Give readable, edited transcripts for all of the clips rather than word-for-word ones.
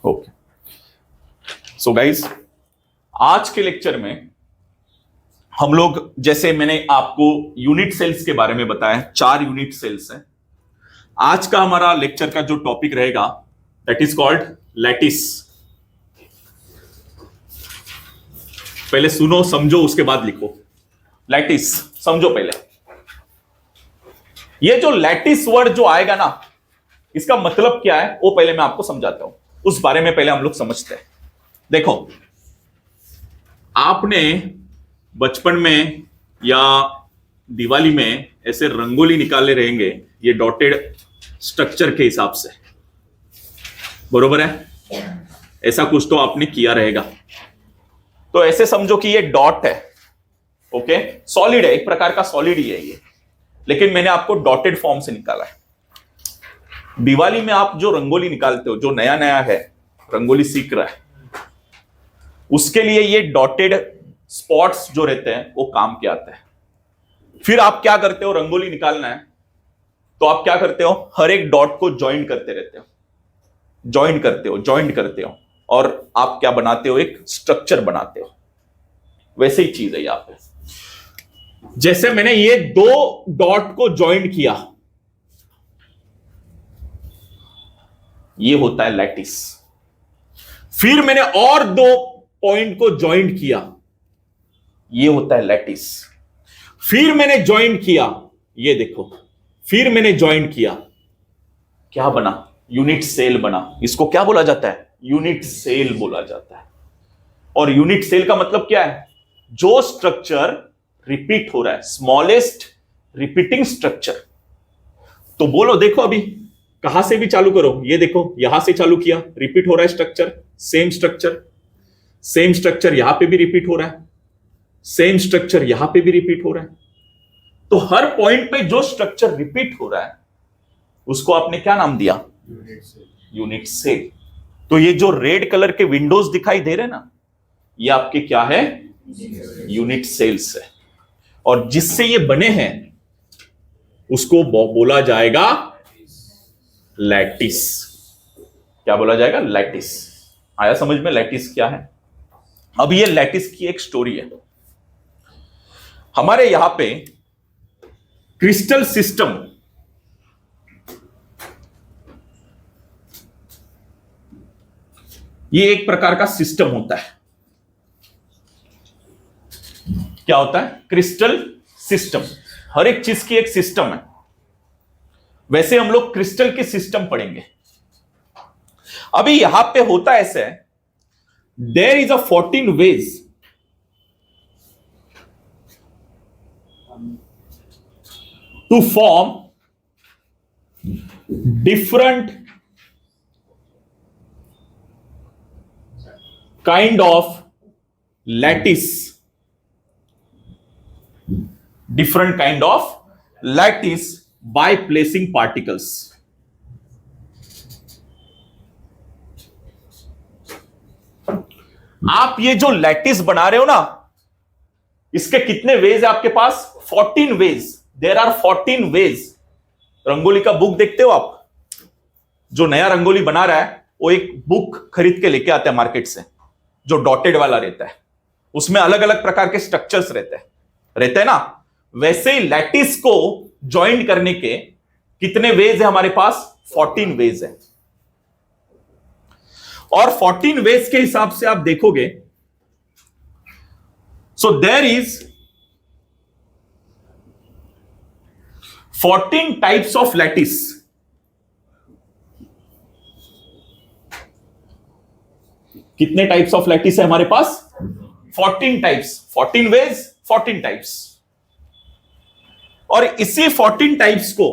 Okay, so guys आज के lecture में हम लोग, जैसे मैंने आपको यूनिट सेल्स के बारे में बताया, 4 यूनिट सेल्स हैं। आज का हमारा लेक्चर का जो टॉपिक रहेगा दैट इज कॉल्ड लैटिस। पहले सुनो, समझो, उसके बाद लिखो। लैटिस समझो पहले। ये जो लैटिस वर्ड जो आएगा ना, इसका मतलब क्या है वो पहले मैं आपको समझाता हूं, उस बारे में पहले हम लोग समझते हैं। देखो, आपने बचपन में या दिवाली में ऐसे रंगोली निकाले रहेंगे, ये डॉटेड स्ट्रक्चर के हिसाब से, बरोबर है? ऐसा कुछ तो आपने किया रहेगा। तो ऐसे समझो कि ये डॉट है, ओके, सॉलिड है, एक प्रकार का सॉलिड ही है ये, लेकिन मैंने आपको डॉटेड फॉर्म से निकाला है। दिवाली में आप जो रंगोली निकालते हो, जो नया नया है, रंगोली सीख रहा है, उसके लिए ये डॉटेड स्पॉट्स जो रहते हैं वो काम के आते हैं। फिर आप क्या करते हो, रंगोली निकालना है तो आप क्या करते हो, हर एक डॉट को ज्वाइन करते रहते हो, ज्वाइंट करते हो, और आप क्या बनाते हो, एक स्ट्रक्चर बनाते हो। वैसे ही चीज है यहां पे। जैसे मैंने ये 2 डॉट को ज्वाइंट किया, ये होता है लैटिस। फिर मैंने और 2 पॉइंट को ज्वाइंट किया, ये होता है लैटिस। फिर मैंने ज्वाइंट किया, ये देखो, फिर मैंने ज्वाइंट किया, क्या बना, यूनिट सेल बना। इसको क्या बोला जाता है, यूनिट सेल बोला जाता है। और यूनिट सेल का मतलब क्या है, जो स्ट्रक्चर रिपीट हो रहा है, स्मॉलेस्ट रिपीटिंग स्ट्रक्चर। तो बोलो, देखो अभी कहां से भी चालू करो, ये देखो, यहां से चालू किया, रिपीट हो रहा है स्ट्रक्चर, सेम स्ट्रक्चर यहां पे भी रिपीट हो रहा है, सेम स्ट्रक्चर यहां पे भी रिपीट हो रहा है। तो हर पॉइंट पे जो स्ट्रक्चर रिपीट हो रहा है उसको आपने क्या नाम दिया, यूनिट सेल। तो ये जो रेड कलर के विंडोज दिखाई दे रहे ना, ये आपके क्या है, यूनिट सेल्स है। और जिससे ये बने हैं उसको बोला जाएगा लैटिस। क्या बोला जाएगा, लैटिस। आया समझ में लैटिस क्या है? अब ये लैटिस की एक स्टोरी है। हमारे यहां पे क्रिस्टल सिस्टम, ये एक प्रकार का सिस्टम होता है। क्या होता है, क्रिस्टल सिस्टम। हर एक चीज की एक सिस्टम है। वैसे हम लोग क्रिस्टल के सिस्टम पढ़ेंगे। अभी यहां पे होता ऐसे है, there is a 14 ways to form different kind of lattice, different kind of lattice by placing particles. आप ये जो लैटिस बना रहे हो ना, इसके कितने वेज है आपके पास, 14 ways. There are 14 ways. Rangoli का बुक देखते हो आप, जो नया रंगोली बना रहा है वो एक बुक खरीद के लेके आता है मार्केट से, जो डॉटेड वाला रहता है, उसमें अलग अलग प्रकार के स्ट्रक्चर्स रहते हैं ना। वैसे ही लैटिस को ज्वाइन करने के कितने वेज है हमारे पास, 14 वेज है। और 14 वेज के हिसाब से आप देखोगे, so there is 14 types of lattice. कितने टाइप्स ऑफ लैटिस है हमारे पास, 14 टाइप्स। 14 veg, 14 types. और इसी 14 टाइप्स को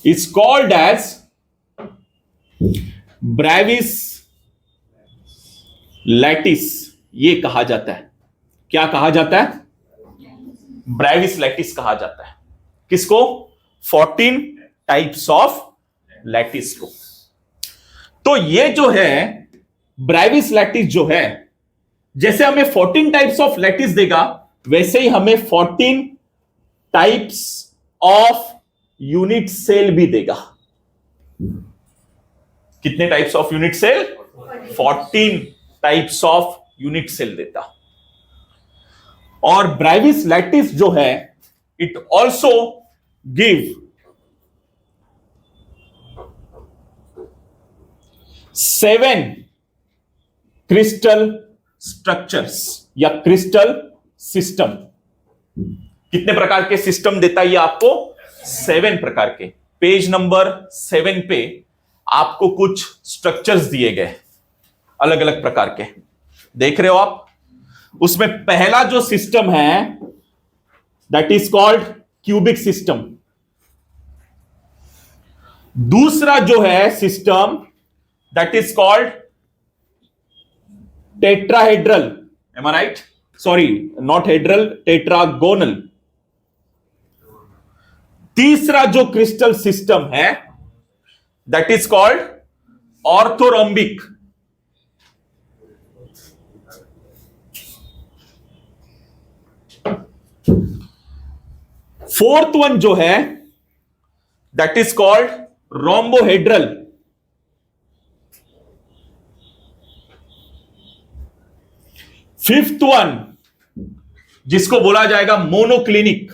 is called as Bravais lattice, ये कहा जाता है। क्या कहा जाता है, ब्रेविस लैटिस कहा जाता है। किसको, 14 टाइप्स ऑफ लैटिस को। तो ये जो है ब्रेविस लैटिस जो है, जैसे हमें 14 टाइप्स ऑफ लैटिस देगा, वैसे ही हमें 14 टाइप्स ऑफ यूनिट सेल भी देगा। कितने types of unit cell? 14 types of unit cell देता। और ब्राइविस लैटिस जो है, it also give 7 crystal structures या क्रिस्टल सिस्टम। कितने प्रकार के सिस्टम देता है ये आपको? 7 प्रकार के। पेज नंबर 7 पे आपको कुछ स्ट्रक्चर्स दिए गए अलग अलग प्रकार के, देख रहे हो आप? उसमें पहला जो सिस्टम है that is called cubic system. दूसरा जो है system that is called tetrahedral. Am I right? Sorry, not hedral, tetragonal. तीसरा जो क्रिस्टल सिस्टम है that is called orthorhombic. Fourth one जो है that is called rhombohedral. Fifth one जिसको बोला जाएगा मोनोक्लिनिक।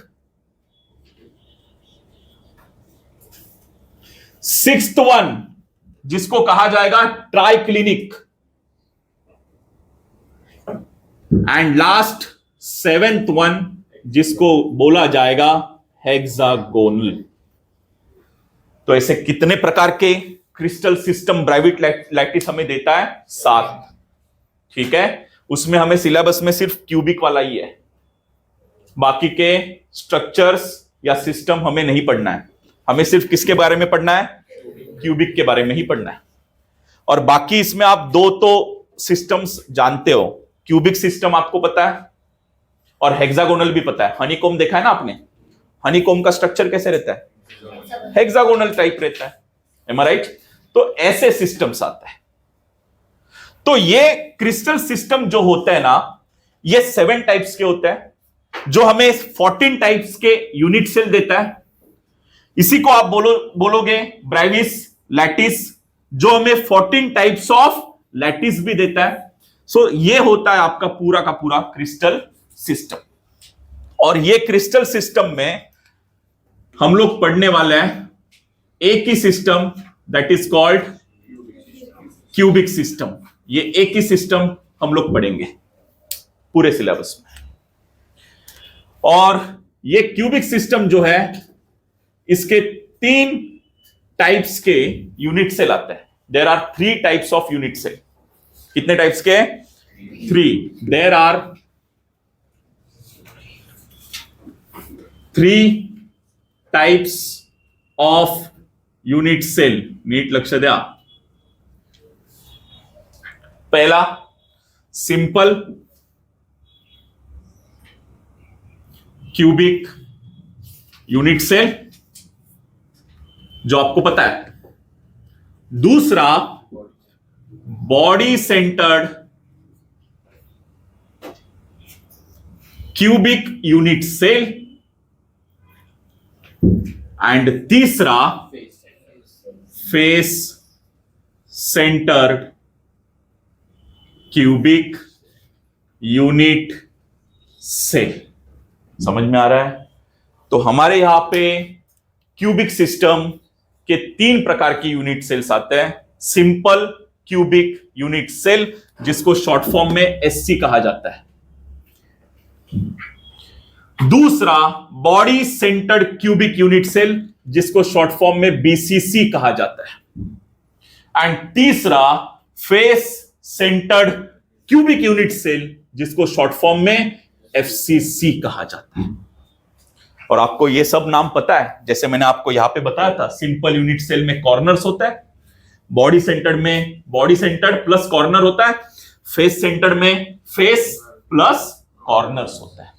सिक्स्थ वन जिसको कहा जाएगा triclinic. And last 7th one जिसको बोला जाएगा हेक्सागोनल। तो ऐसे कितने प्रकार के क्रिस्टल सिस्टम ब्राइविट लैटिस हमें देता है? 7। ठीक है, उसमें हमें सिलेबस में सिर्फ क्यूबिक वाला ही है, बाकी के स्ट्रक्चर्स या सिस्टम हमें नहीं पढ़ना है। हमें सिर्फ किसके बारे में पढ़ना है? क्यूबिक के बारे में ही पढ़ना है। और बाकी इसमें आप 2 तो सिस्टम्स जानते हो, क्यूबिक सिस्टम आपको पता है और हेक्सागोनल भी पता है। हनीकॉम देखा है ना आपने? हनीकॉम का स्ट्रक्चर कैसे रहता है? हेक्सागोनल टाइप रहता है। M I right? तो ऐसे सिस्टम्स आता है। तो ये क्रिस्टल सिस्टम जो होता है ना, ये 7 टाइप्स के होते हैं, जो हमें 14 टाइप्स के यूनिट सेल देता है। इसी को आप बोलोगे ब्राइविस लैटिस, जो हमें 14 टाइप्स ऑफ लैटिस भी देता है। सो ये होता है आपका पूरा का पूरा क्रिस्टल सिस्टम। और ये क्रिस्टल सिस्टम में हम लोग पढ़ने वाले हैं एक ही system that is called cubic system. ये एक ही सिस्टम हम लोग पढ़ेंगे पूरे सिलेबस में। और ये क्यूबिक सिस्टम जो है, इसके 3 टाइप्स के यूनिट सेल आते हैं। There are 3 types of unit cell. कितने टाइप्स के? 3। There are 3 types of unit cell. नीट लक्ष द्या। पहला सिंपल क्यूबिक यूनिट सेल, जो आपको पता है। दूसरा body centred cubic unit cell. And तीसरा face centred cubic unit cell. समझ में आ रहा है? तो हमारे यहां पे क्यूबिक सिस्टम के 3 प्रकार की यूनिट सेल्स आते हैं। सिंपल क्यूबिक यूनिट सेल, जिसको शॉर्ट फॉर्म में एससी कहा जाता है। दूसरा body centred cubic unit cell, जिसको शॉर्ट फॉर्म में बीसीसी कहा जाता है। एंड तीसरा face centred cubic unit cell, जिसको शॉर्ट फॉर्म में एफसीसी कहा जाता है। और आपको ये सब नाम पता है, जैसे मैंने आपको यहां पे बताया था। सिंपल यूनिट सेल में कॉर्नर्स होता है, बॉडी सेंटर्ड में बॉडी सेंटर्ड प्लस कॉर्नर होता है, फेस सेंटर्ड में फेस प्लस कॉर्नर्स होता है।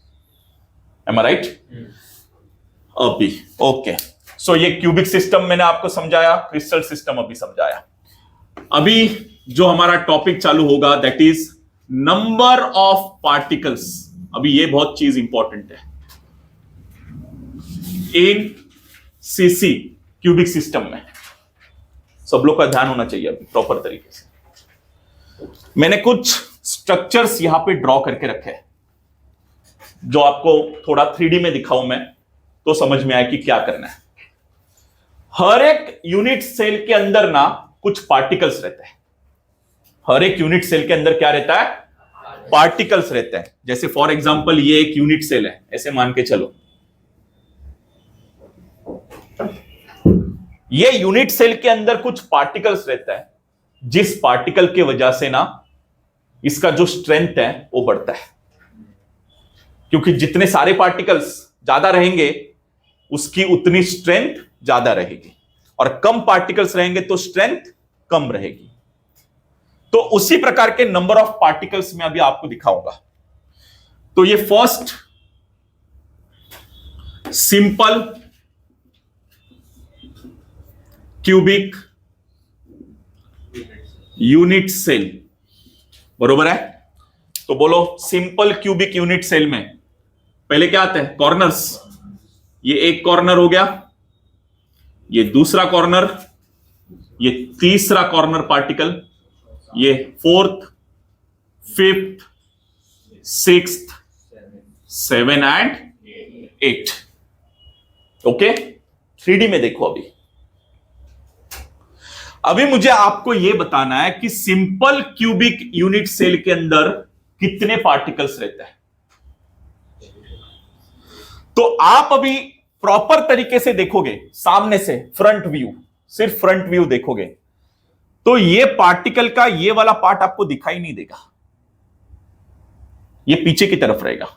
M I right? अभी ओके। सो ये क्यूबिक सिस्टम मैंने आपको समझाया, क्रिस्टल सिस्टम अभी समझाया। अभी जो हमारा टॉपिक चालू होगा that is number of particles. अभी ये बहुत चीज इंपॉर्टेंट है इन सीसी क्यूबिक सिस्टम में। सब लोग का ध्यान होना चाहिए अभी प्रॉपर तरीके से। मैंने कुछ स्ट्रक्चर्स यहां पे ड्रॉ करके रखे हैं जो आपको थोड़ा 3D में दिखाऊं मैं तो समझ में आए कि क्या करना है। हर एक यूनिट सेल के अंदर ना कुछ पार्टिकल्स रहते हैं। हर एक यूनिट सेल के अंदर क्या रहता है? पार्टिकल्स रहते हैं। जैसे फॉर एग्जांपल ये एक यूनिट सेल है, ऐसे मान के चलो। ये यूनिट सेल के अंदर कुछ पार्टिकल्स रहता है, जिस पार्टिकल के वजह से ना इसका जो स्ट्रेंथ है वो बढ़ता है। क्योंकि जितने सारे पार्टिकल्स ज्यादा रहेंगे उसकी उतनी स्ट्रेंथ ज्यादा रहेगी, और कम पार्टिकल्स रहेंगे तो स्ट्रेंथ कम रहेगी। तो उसी प्रकार के नंबर ऑफ पार्टिकल्स मैं अभी आपको दिखाऊंगा। तो ये first simple cubic unit cell, बरोबर है? तो बोलो सिंपल क्यूबिक यूनिट सेल में पहले क्या आता है? कॉर्नर्स। ये एक कॉर्नर हो गया, ये दूसरा कॉर्नर, ये तीसरा कॉर्नर पार्टिकल, ये fourth, fifth, sixth, 7 and 8। Okay, 3D में देखो। अभी मुझे आपको यह बताना है कि सिंपल क्यूबिक यूनिट सेल के अंदर कितने पार्टिकल्स रहते हैं। तो आप अभी प्रॉपर तरीके से देखोगे, सामने से फ्रंट व्यू, सिर्फ फ्रंट व्यू देखोगे तो ये पार्टिकल का ये वाला पार्ट आपको दिखाई नहीं देगा, ये पीछे की तरफ रहेगा।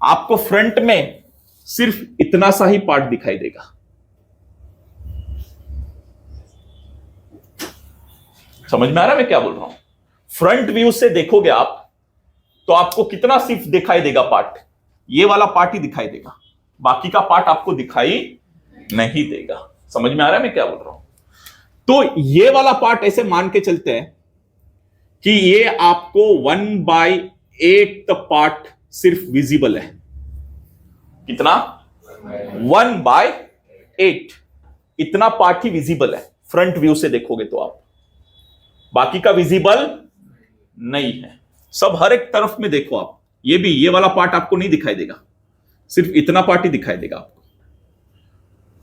आपको फ्रंट में सिर्फ इतना सा ही पार्ट दिखाई देगा। समझ में आ रहा है मैं क्या बोल रहा हूं? फ्रंट व्यू से देखोगे आप तो आपको कितना सिर्फ दिखाई देगा? पार्ट, ये वाला पार्ट ही दिखाई देगा, बाकी का पार्ट आपको दिखाई नहीं देगा। समझ में आ रहा है मैं क्या बोल रहा हूं? तो ये वाला पार्ट ऐसे मान के चलते हैं कि ये आपको 1/8 पार्ट सिर्फ विजिबल है। कितना? 1/8 इतना पार्ट ही विजिबल है फ्रंट व्यू से देखोगे तो आप, बाकी का विजिबल नहीं है। सब हर एक तरफ में देखो आप, ये भी ये वाला पार्ट आपको नहीं दिखाई देगा, सिर्फ इतना पार्ट ही दिखाई देगा आपको।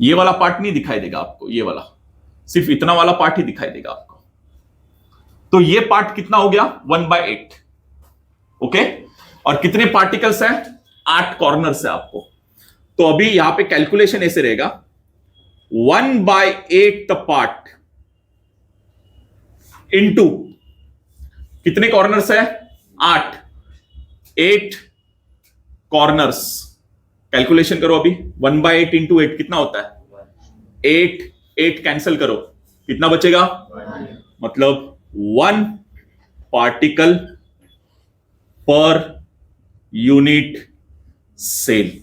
ये वाला पार्ट नहीं दिखाई देगा आपको, ये वाला सिर्फ इतना वाला पार्ट ही दिखाई देगा आपको। तो ये पार्ट कितना हो गया? 1/8। ओके, और कितने पार्टिकल्स हैं? 8 कॉर्नर्स है आपको। तो अभी यहां पे कैलकुलेशन ऐसे रहेगा, 1/8 पार्ट इंटू कितने कॉर्नर्स है? 8 कॉर्नर्स। कैलकुलेशन करो अभी, 1/8 इंटू 8 कितना होता है? 8 कैंसिल करो, कितना बचेगा? मतलब 1 पार्टिकल पर यूनिट सेल।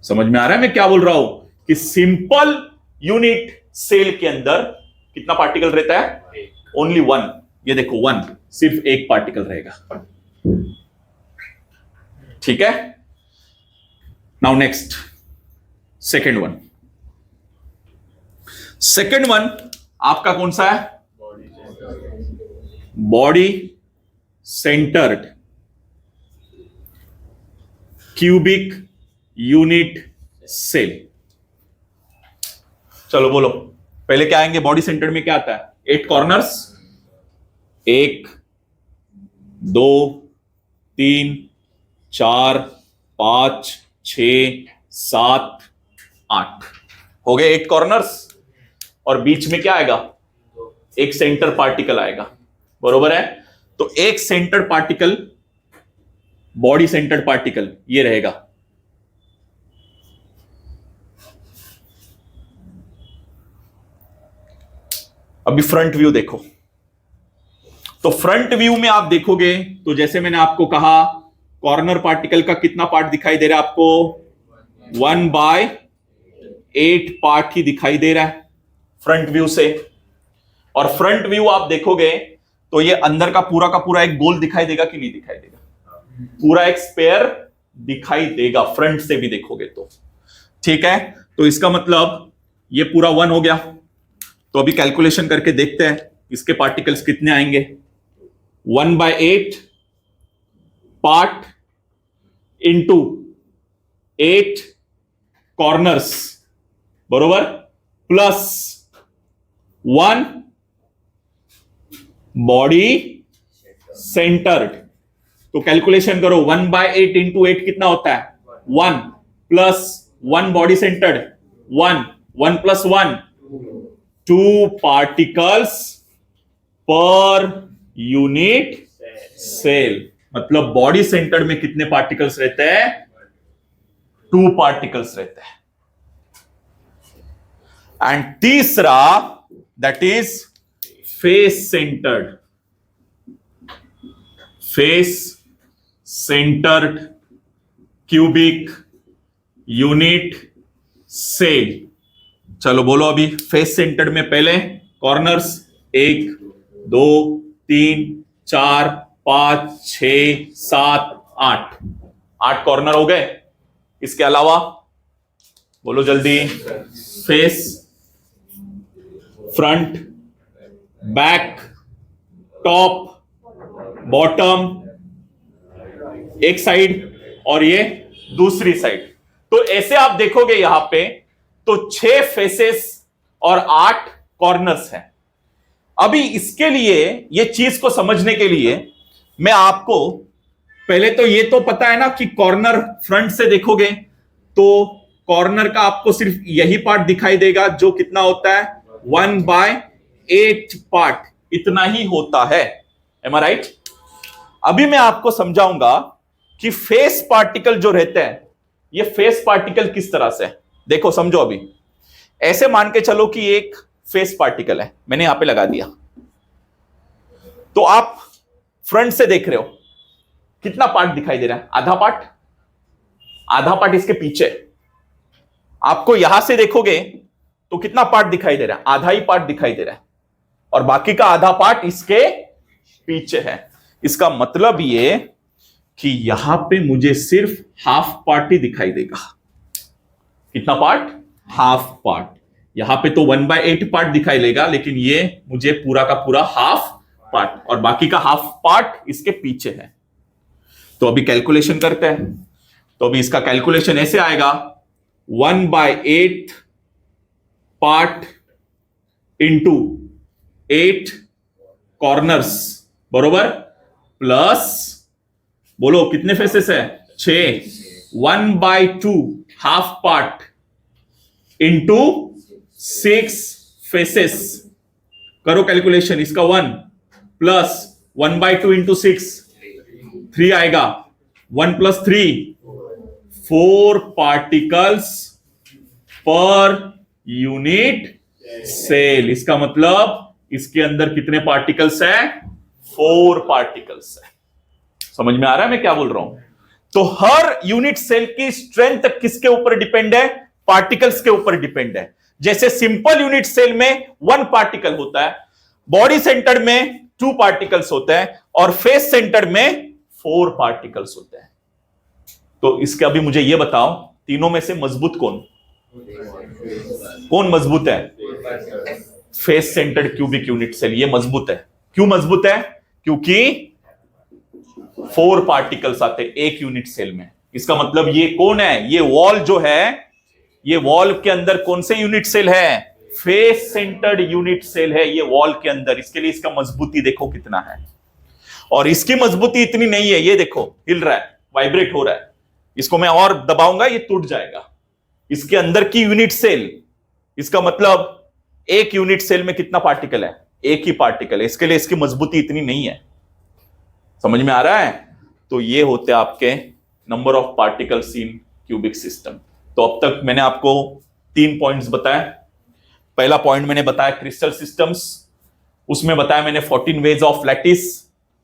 समझ में आ रहा है मैं क्या बोल रहा हूं? कि सिंपल यूनिट सेल के अंदर कितना पार्टिकल रहता है? ओनली 1। ये देखो 1, सिर्फ एक पार्टिकल रहेगा। ठीक है, now next second one. Second one आपका कौन सा है? Body centred cubic unit cell. चलो बोलो, पहले क्या आएंगे? बॉडी सेंटर्ड में क्या आता है? 8 कॉर्नर्स, 1 2 3 4 5 6 7 8 हो गए 8 कॉर्नर्स। और बीच में क्या आएगा? एक सेंटर पार्टिकल आएगा, बरोबर है? तो एक centre particle, body centred particle ये रहेगा। अभी फ्रंट व्यू देखो। तो फ्रंट व्यू में आप देखोगे तो जैसे मैंने आपको कहा, कॉर्नर पार्टिकल का कितना पार्ट दिखाई दे रहा है आपको? 1/8 पार्ट ही दिखाई दे रहा है फ्रंट व्यू से। और फ्रंट व्यू आप देखोगे तो ये अंदर का पूरा एक गोल दिखाई देगा कि नहीं दिखाई देगा? पूरा एक स्पेयर दिखाई देगा फ्रंट से भी देखोगे तो। ठीक है, तो इसका मतलब ये पूरा 1 हो गया। तो अभी कैलकुलेशन करके देखते हैं इसके पार्टिकल्स कितने आएंगे। 1/8 पार्ट इंटू 8 कॉर्नर्स, बरोबर, प्लस 1 बॉडी सेंटर्ड। तो कैलकुलेशन करो, 1/8 इंटू 8 कितना होता है? 1 plus 1 body centred 1 plus 1 2 particles per unit cell. मतलब बॉडी सेंटर्ड में कितने पार्टिकल्स रहते हैं? 2 पार्टिकल्स रहते हैं। एंड तीसरा that is face centred, face centred cubic unit cell. चलो बोलो अभी फेस सेंटर्ड में पहले कॉर्नर्स 1 2 3 4 5 6 7 8 कॉर्नर हो गए। इसके अलावा बोलो जल्दी, face, front, back, top, bottom, एक साइड और ये दूसरी साइड। तो ऐसे आप देखोगे यहां पे तो 6 फेसेस और 8 कॉर्नर्स हैं। अभी इसके लिए, ये चीज को समझने के लिए मैं आपको पहले तो ये तो पता है ना कि कॉर्नर फ्रंट से देखोगे तो कॉर्नर का आपको सिर्फ यही पार्ट दिखाई देगा जो कितना होता है 1/8 पार्ट, इतना ही होता है। M I right? अभी मैं आपको समझाऊंगा कि फेस पार्टिकल जो रहते हैं, ये फेस पार्टिकल किस तरह से, देखो समझो। अभी ऐसे मान के चलो कि एक फेस पार्टिकल है, मैंने यहां पे लगा दिया, तो आप फ्रंट से देख रहे हो कितना पार्ट दिखाई दे रहा है? आधा पार्ट इसके पीछे। आपको यहां से देखोगे तो कितना पार्ट दिखाई दे रहा है? आधा ही पार्ट दिखाई दे रहा है और बाकी का आधा पार्ट इसके पीछे है। इसका मतलब ये कि यहां पे मुझे सिर्फ हाफ पार्ट ही दिखाई देगा। कितना पार्ट? Half part. यहां पे तो 1/8 पार्ट दिखाई देगा, लेकिन ये मुझे पूरा का पूरा हाफ पार्ट और बाकी का हाफ पार्ट इसके पीछे है। तो अभी कैलकुलेशन करते हैं। तो अभी इसका कैलकुलेशन ऐसे आएगा, 1/8 पार्ट इंटू 8 कॉर्नर्स, बरोबर, प्लस बोलो कितने फेसेस है? 6, 1/2 हाफ पार्ट इंटू 6 फेसेस। करो कैलकुलेशन, इसका 1 प्लस 1/2 इंटू 6 3 आएगा, 1 plus 3 4 particles per unit cell. इसका मतलब इसके अंदर कितने पार्टिकल्स हैं? 4 पार्टिकल्स है। समझ में आ रहा है मैं क्या बोल रहा हूं? तो हर यूनिट सेल की स्ट्रेंथ किसके ऊपर डिपेंड है? पार्टिकल्स के ऊपर डिपेंड है। जैसे सिंपल यूनिट सेल में 1 पार्टिकल होता है, बॉडी सेंटर में 2 पार्टिकल्स होते हैं और फेस सेंटर में 4 पार्टिकल्स होते हैं। तो इसके अभी मुझे यह बताओ, तीनों में से मजबूत कौन मजबूत है? Face centred cubic unit cell, ये मजबूत है। क्यों मजबूत है? क्योंकि 4 पार्टिकल्स आते हैं एक यूनिट सेल में। इसका मतलब ये कौन है? ये वॉल जो है, ये वॉल के अंदर कौन से यूनिट सेल है? फेस सेंटर्ड यूनिट सेल है ये वॉल के अंदर। इसके लिए इसका मजबूती देखो कितना है। और इसकी मजबूती इतनी नहीं है, ये देखो हिल रहा है, वाइब्रेट हो रहा है। इसको मैं और दबाऊंगा, ये टूट जाएगा। इसके अंदर की यूनिट सेल, इसका मतलब एक यूनिट सेल में कितना पार्टिकल है? एक ही पार्टिकल है। इसके लिए इसकी मजबूती इतनी नहीं है। समझ में आ रहा है? तो ये होते आपके number of particles in cubic system. तो अब तक मैंने आपको 3 पॉइंट्स बताए। पहला पॉइंट मैंने बताया क्रिस्टल सिस्टम्स, उसमें बताया मैंने 14 ways of lattice,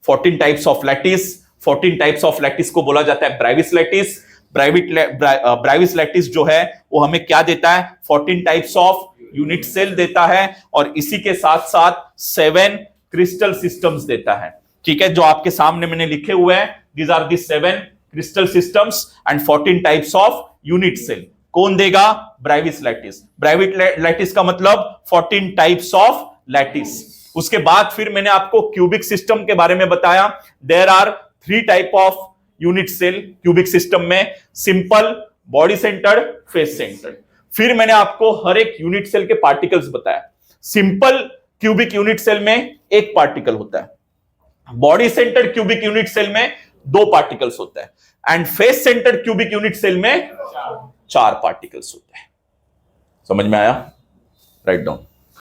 14 types of lattice. 14 types of lattice को बोला जाता है ब्राइविस लैटिस। ब्राइविस लैटिस जो है वो हमें क्या देता है? 14 टाइप्स ऑफ यूनिट सेल देता है और इसी के साथ साथ 7 क्रिस्टल सिस्टम्स देता है। ठीक है, जो आपके सामने मैंने लिखे हुए हैं, these are the 7 crystal systems and 14 types of unit cell. कौन देगा? ब्राइविस लैटिस। ब्राइविस लैटिस का मतलब 14 टाइप्स ऑफ लैटिस। उसके बाद फिर मैंने आपको क्यूबिक सिस्टम के बारे में बताया। There are 3 type of unit cell cubic system में, simple, body centred, face centred. फिर मैंने आपको हर एक यूनिट सेल के पार्टिकल्स बताया। सिंपल क्यूबिक यूनिट सेल में एक पार्टिकल होता है, body centred cubic unit cell में 2 पार्टिकल्स होता है, and face centred cubic unit cell में 4 पार्टिकल्स होते हैं। समझ में आया? Write down.